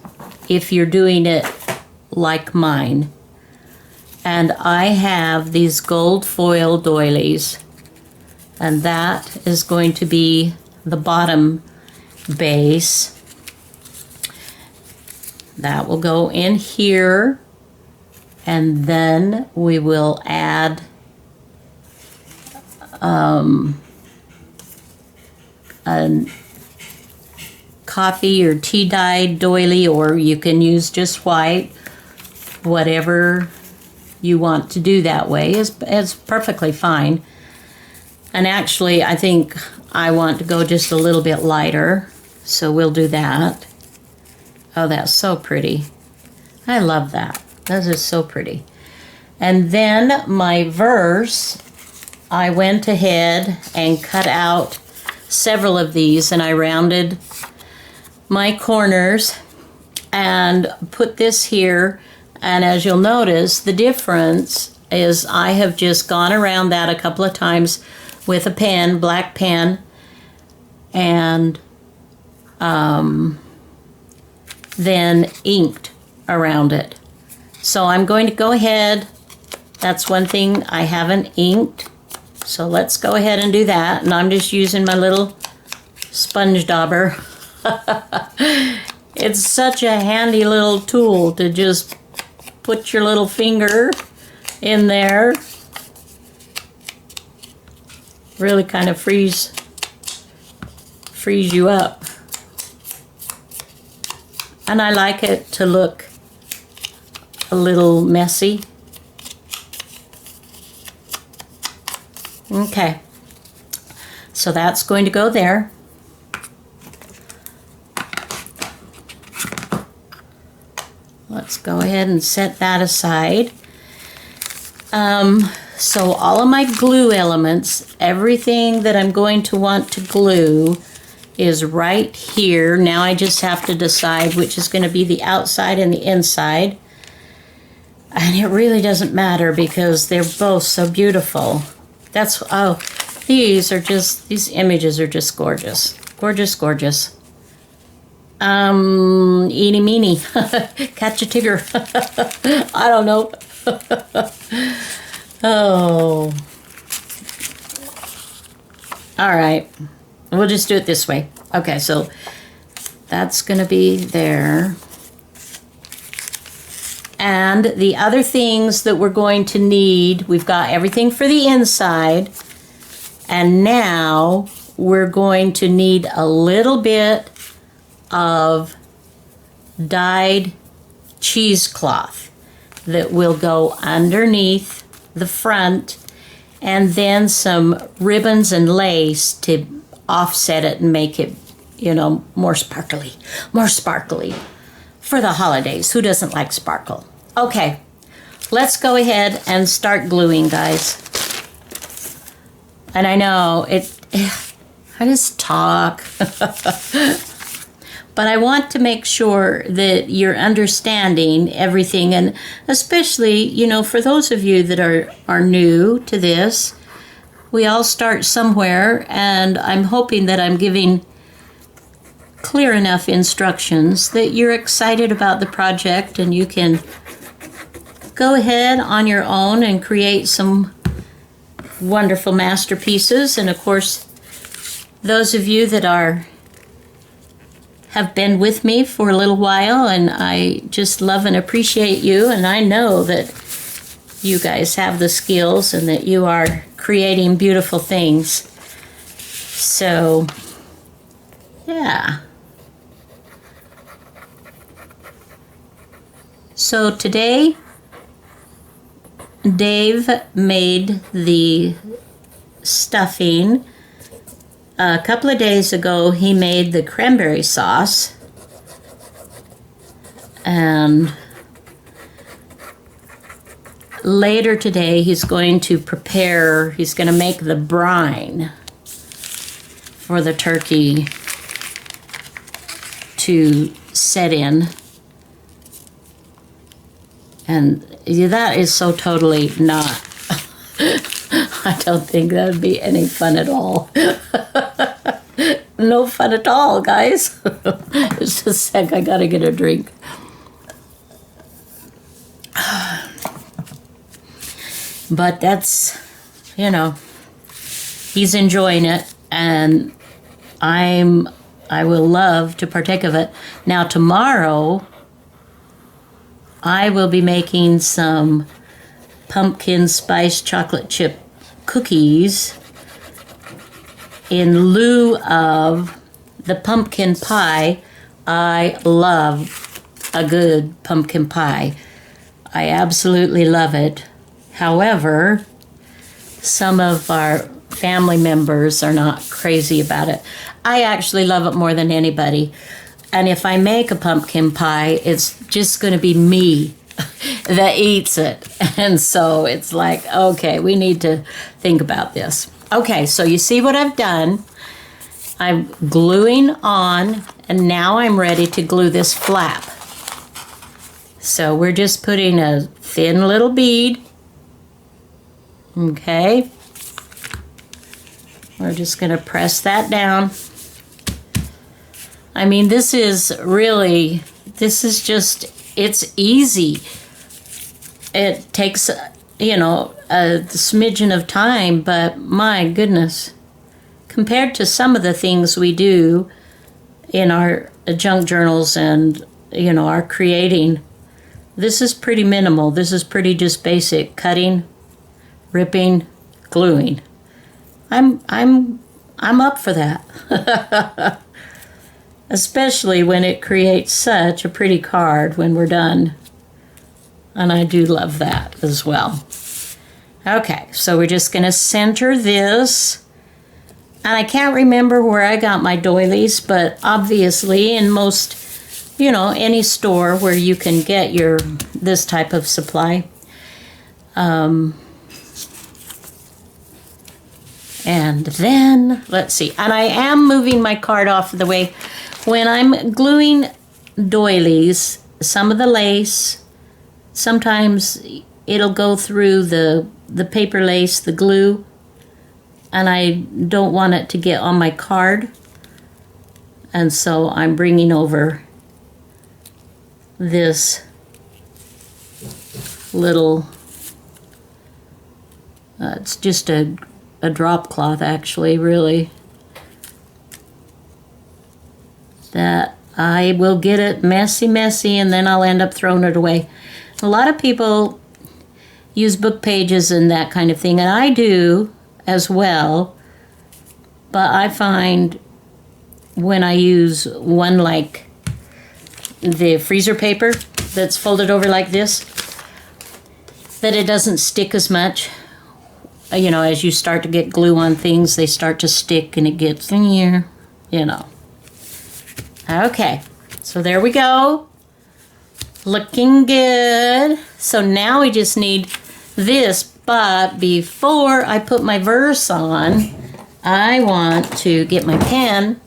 if you're doing it like mine. And I have these gold foil doilies, and that is going to be the bottom base. That will go in here, and then we will add a coffee or tea dyed doily, or you can use just white, whatever you want to do that way is perfectly fine. And actually, I think I want to go just a little bit lighter, so we'll do that. Oh, that's so pretty. I love that. Those are so pretty. And then my verse, I went ahead and cut out several of these, and I rounded my corners and put this here. And as you'll notice, the difference is I have just gone around that a couple of times with a pen, black pen, and then inked around it. So I'm going to go ahead. That's one thing I haven't inked. So let's go ahead and do that. And I'm just using my little sponge dauber. It's such a handy little tool to just put your little finger in there. Really kind of frees you up. And I like it to look a little messy. Okay. So that's going to go there. Let's go ahead and set that aside. So all of my glue elements, everything that I'm going to want to glue is right here. Now I just have to decide which is going to be the outside and the inside. And it really doesn't matter because they're both so beautiful. That's, oh, these images are just gorgeous. Gorgeous, gorgeous. Eeny meeny, catch a tigger. I don't know. Oh. All right. We'll just do it this way. Okay, so that's going to be there. And the other things that we're going to need, we've got everything for the inside. And now we're going to need a little bit of dyed cheesecloth that will go underneath the front, and then some ribbons and lace to offset it and make it, you know, more sparkly for the holidays. Who doesn't like sparkle? Okay, let's go ahead and start gluing, guys. And I know I just talk. But I want to make sure that you're understanding everything, and especially, you know, for those of you that are new to this, we all start somewhere, and I'm hoping that I'm giving clear enough instructions that you're excited about the project and you can go ahead on your own and create some wonderful masterpieces. And of course, those of you that have been with me for a little while, and I just love and appreciate you, and I know that you guys have the skills and that you are creating beautiful things. So, yeah. So today, Dave made the stuffing. A couple of days ago, he made the cranberry sauce. And later today, he's going to make the brine for the turkey to set in. And that is so totally not. I don't think that would be any fun at all. No fun at all, guys. Just a sec, I gotta get a drink. But that's, you know, he's enjoying it, and I will love to partake of it. Now tomorrow, I will be making some pumpkin spice chocolate chip cookies in lieu of the pumpkin pie. I love a good pumpkin pie. I absolutely love it. However, some of our family members are not crazy about it. I actually love it more than anybody. And if I make a pumpkin pie, it's just going to be me that eats it. And so it's like, okay, we need to think about this. Okay, so you see what I've done. I'm gluing on, and now I'm ready to glue this flap. So we're just putting a thin little bead. Okay. We're just going to press that down. I mean, this is just, it's easy. It takes, you know, a smidgen of time, but my goodness, compared to some of the things we do in our junk journals and, you know, our creating, this is pretty minimal. This is pretty just basic cutting, ripping, gluing. I'm up for that. Especially when it creates such a pretty card when we're done. And I do love that as well. Okay, so we're just going to center this. And I can't remember where I got my doilies, but obviously in most, you know, any store where you can get this type of supply. And then, let's see. And I am moving my card off the way. When I'm gluing doilies, some of the lace, sometimes it'll go through the paper lace, the glue, and I don't want it to get on my card. And so I'm bringing over this little, it's just a drop cloth actually, really. That I will get it messy, and then I'll end up throwing it away. A lot of people use book pages and that kind of thing, and I do as well, but I find when I use one like the freezer paper that's folded over like this, that it doesn't stick as much. You know, as you start to get glue on things, they start to stick and it gets in here, you know. Okay, so there we go. Looking good. So now we just need this, but before I put my verse on, I want to get my pen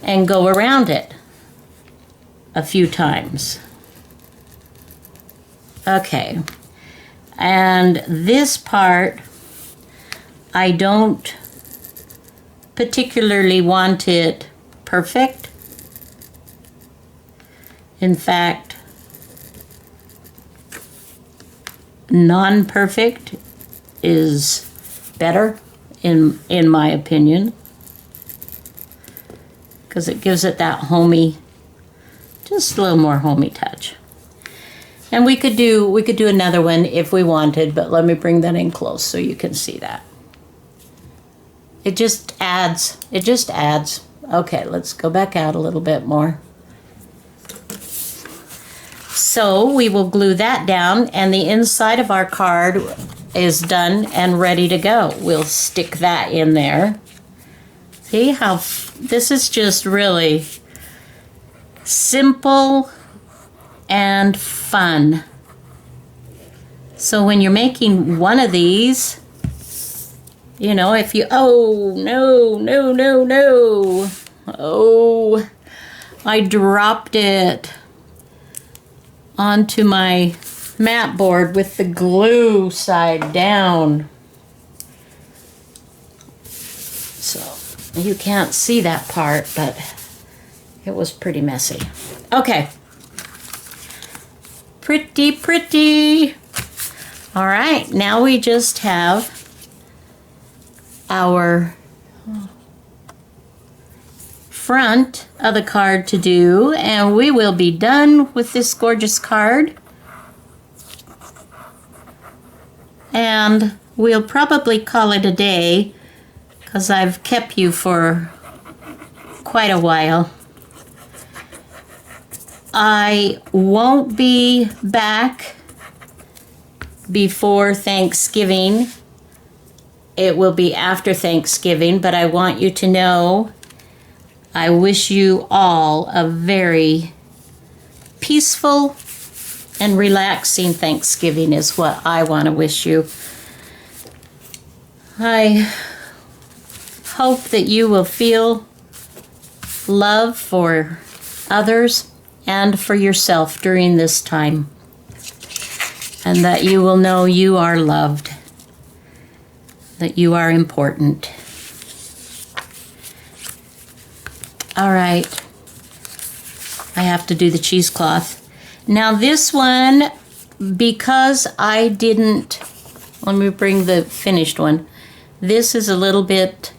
and go around it a few times. Okay. And this part, I don't particularly want it perfect. In fact, non-perfect is better in my opinion, because it gives it that homey, just a little more homey touch. And we could do another one if we wanted, but let me bring that in close so you can see that. It just adds. Okay, let's go back out a little bit more. So we will glue that down, and the inside of our card is done and ready to go. We'll stick that in there. See how this is just really simple and fun. So when you're making one of these, you know, if you, oh, no. Oh, I dropped it onto my mat board with the glue side down. So you can't see that part, but it was pretty messy. Okay. Pretty. All right, now we just have our front of the card to do, and we will be done with this gorgeous card. And we'll probably call it a day, because I've kept you for quite a while. I won't be back before Thanksgiving. It will be after Thanksgiving, but I want you to know I wish you all a very peaceful and relaxing Thanksgiving is what I want to wish you. I hope that you will feel love for others and for yourself during this time, and that you will know you are loved, that you are important. All right, I have to do the cheesecloth. Now this one, because I didn't, let me bring the finished one. This is a little bit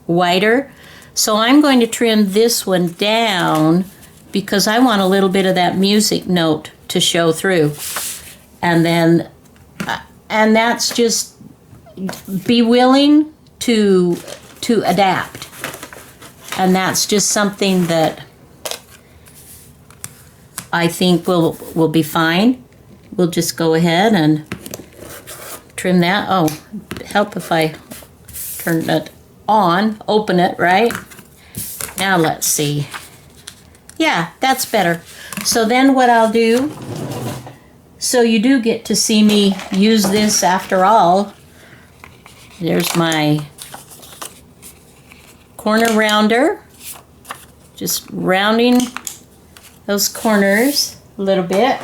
wider, so I'm going to trim this one down because I want a little bit of that music note to show through. And then, and that's just, be willing to adapt. And that's just something that I think will be fine. We'll just go ahead and trim that. Oh, help if I turn it on, open it, right? Now let's see. Yeah, that's better. So then what I'll do, so you do get to see me use this after all. There's my corner rounder, just rounding those corners a little bit,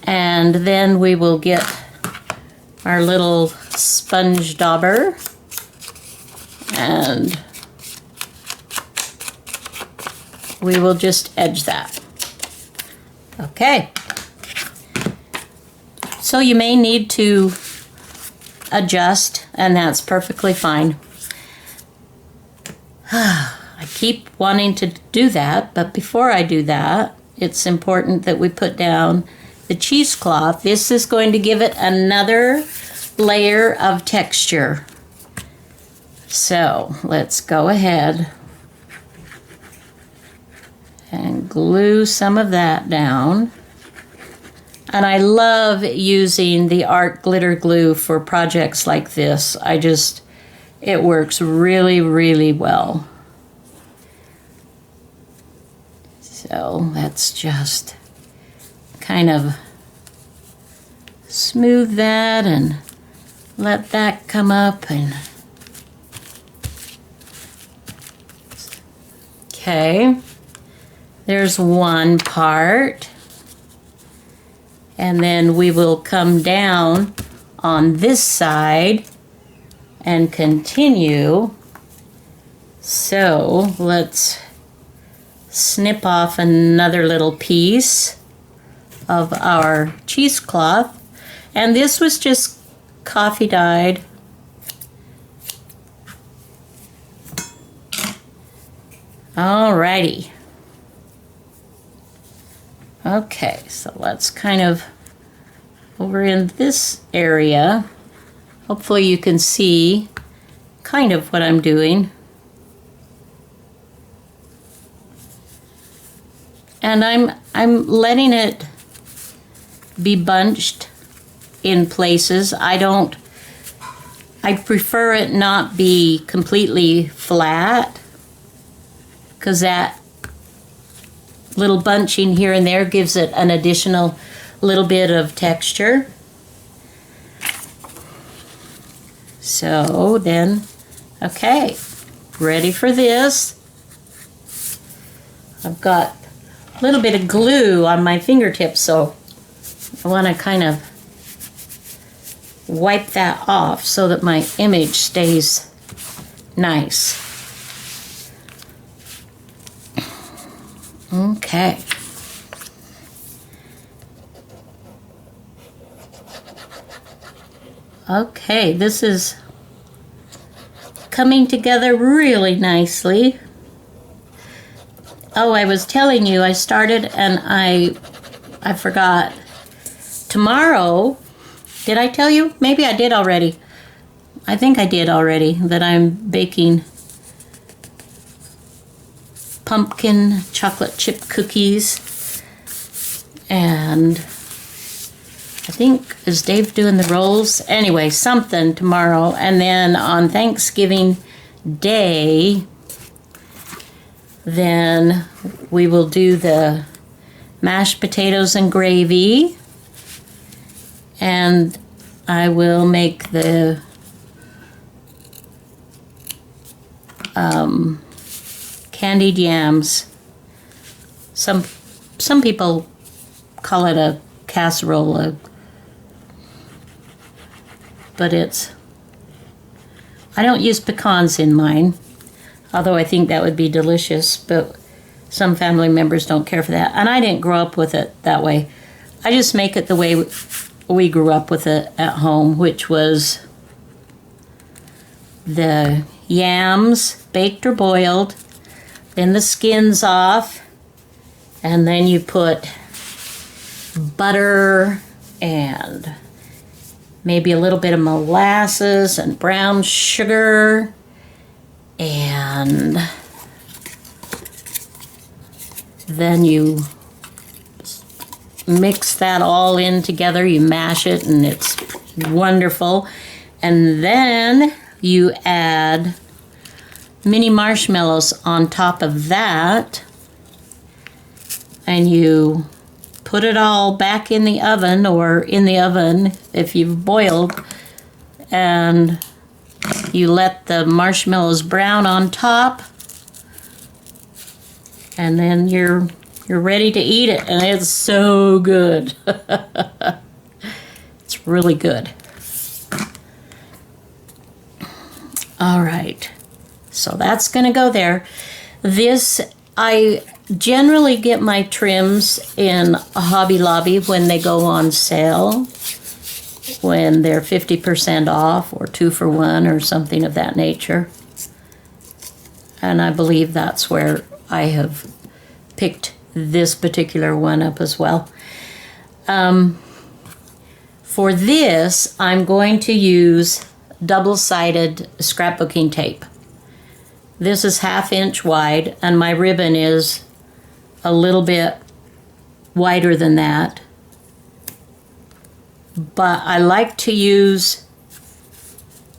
and then we will get our little sponge dauber and we will just edge that. Okay, so you may need to adjust, and that's perfectly fine. I keep wanting to do that, but before I do that, it's important that we put down the cheesecloth. This is going to give it another layer of texture. So let's go ahead and glue some of that down. And I love using the art glitter glue for projects like this. It works really, really well. So let's just kind of smooth that and let that come up. And okay, there's one part, and then we will come down on this side and continue. So let's snip off another little piece of our cheesecloth, and this was just coffee dyed. Alrighty. Okay, so let's kind of over in this area. Hopefully you can see kind of what I'm doing. And I'm letting it be bunched in places. I prefer it not be completely flat, because that little bunching here and there gives it an additional little bit of texture. So then, okay, ready for this. I've got a little bit of glue on my fingertips, so I want to kind of wipe that off so that my image stays nice. Okay. Okay, this is coming together really nicely. Oh, I was telling you, I started and I forgot. Tomorrow, did I tell you? Maybe I did already. I think I did already, that I'm baking pumpkin chocolate chip cookies. And I think, is Dave doing the rolls? Anyway, something tomorrow. And then on Thanksgiving Day, then we will do the mashed potatoes and gravy. And I will make the candied yams. Some people call it a casserole, but I don't use pecans in mine, although I think that would be delicious, but some family members don't care for that. And I didn't grow up with it that way. I just make it the way we grew up with it at home, which was the yams, baked or boiled, then the skins off, and then you put butter and maybe a little bit of molasses and brown sugar, and then you mix that all in together. You mash it, and it's wonderful. And then you add mini marshmallows on top of that, and you put it all back in the oven, or in the oven if you've boiled, and you let the marshmallows brown on top, and then you're ready to eat it, and it's so good. It's really good. All right, so that's gonna go there. This, I generally get my trims in Hobby Lobby when they go on sale, when they're 50% off or 2 for 1 or something of that nature. And I believe that's where I have picked this particular one up as well. For this, I'm going to use double-sided scrapbooking tape. This is 1/2 inch wide, and my ribbon is a little bit wider than that. But I like to use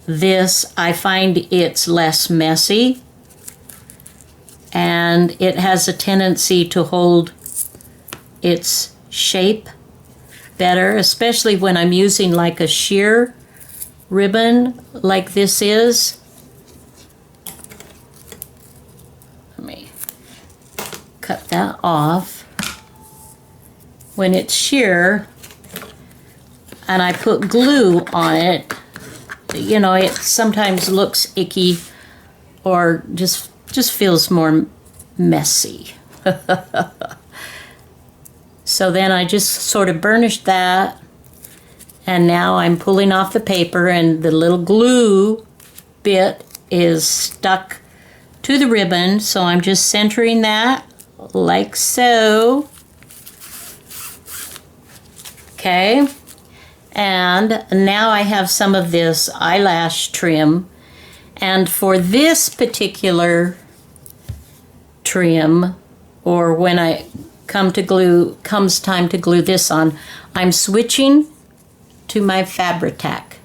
this. I find it's less messy, and it has a tendency to hold its shape better, especially when I'm using like a sheer ribbon like this is. Let me cut that off. When it's sheer and I put glue on it, you know, it sometimes looks icky or just feels more messy. So then I just sort of burnished that, and now I'm pulling off the paper, and the little glue bit is stuck to the ribbon, so I'm just centering that like so. Okay, and now I have some of this eyelash trim, and for this particular trim, or when I comes time to glue this on, I'm switching to my Fabri-Tac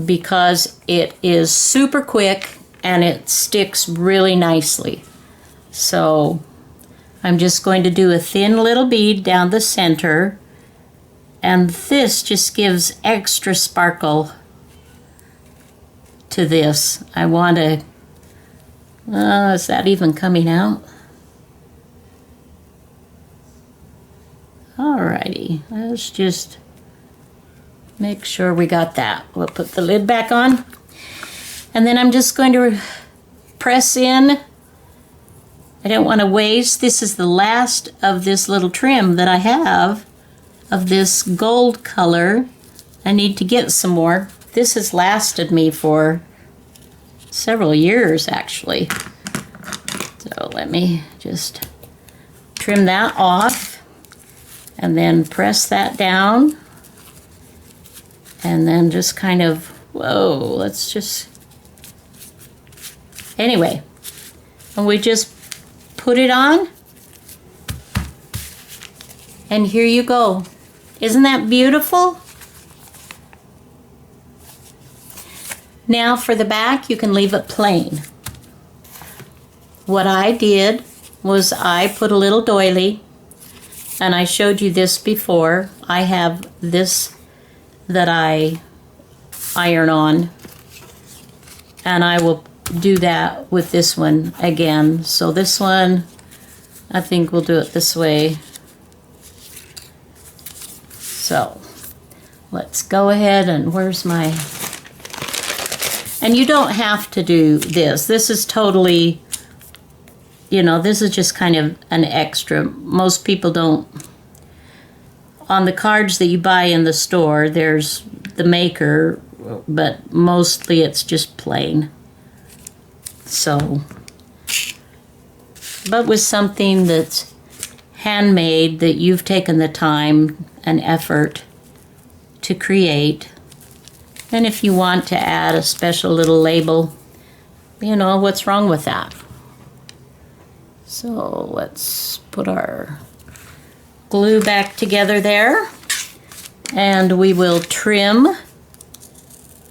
because it is super quick and it sticks really nicely. So I'm just going to do a thin little bead down the center, and this just gives extra sparkle to this. I want to, is that even coming out? Alrighty, let's just make sure we got that. We'll put the lid back on, and then I'm just going to press in. I don't want to waste. This is the last of this little trim that I have of this gold color. I need to get some more. This has lasted me for several years actually. So let me just trim that off. And then press that down, and then just kind of, whoa, let's just, anyway, and we just put it on, and here you go. Isn't that beautiful? Now for the back, you can leave it plain. What I did was I put a little doily, and I showed you this before. I have this that I iron on, and I will do that with this one again. So this one, I think we'll do it this way. So let's go ahead, and where's my, and you don't have to do this. This is totally, you know, this is just kind of an extra. Most people don't. On the cards that you buy in the store, there's the maker, but mostly it's just plain. So, but with something that's handmade, that you've taken the time and effort to create, and if you want to add a special little label, you know, what's wrong with that? So let's put our glue back together there, and we will trim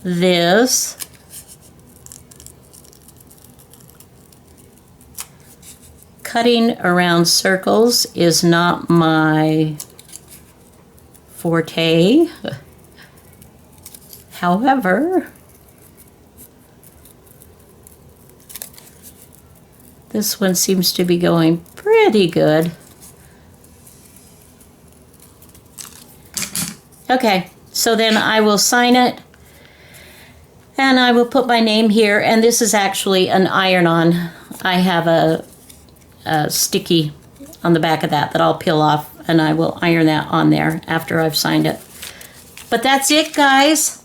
this. Cutting around circles is not my forte. However, this one seems to be going pretty good. Okay, so then I will sign it, and I will put my name here, and this is actually an iron-on. I have a sticky on the back of that I'll peel off, and I will iron that on there after I've signed it. But that's it, guys.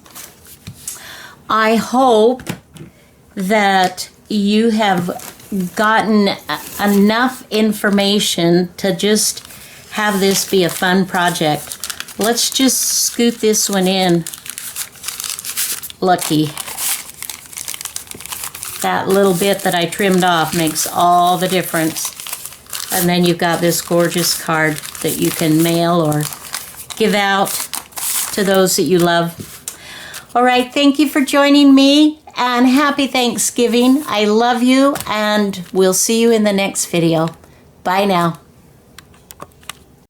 I hope that you have gotten enough information to just have this be a fun project. Let's just scoot this one in. Lucky. That little bit that I trimmed off makes all the difference. And then you've got this gorgeous card that you can mail or give out to those that you love. All right, thank you for joining me, and happy Thanksgiving. I love you, and we'll see you in the next video. Bye now.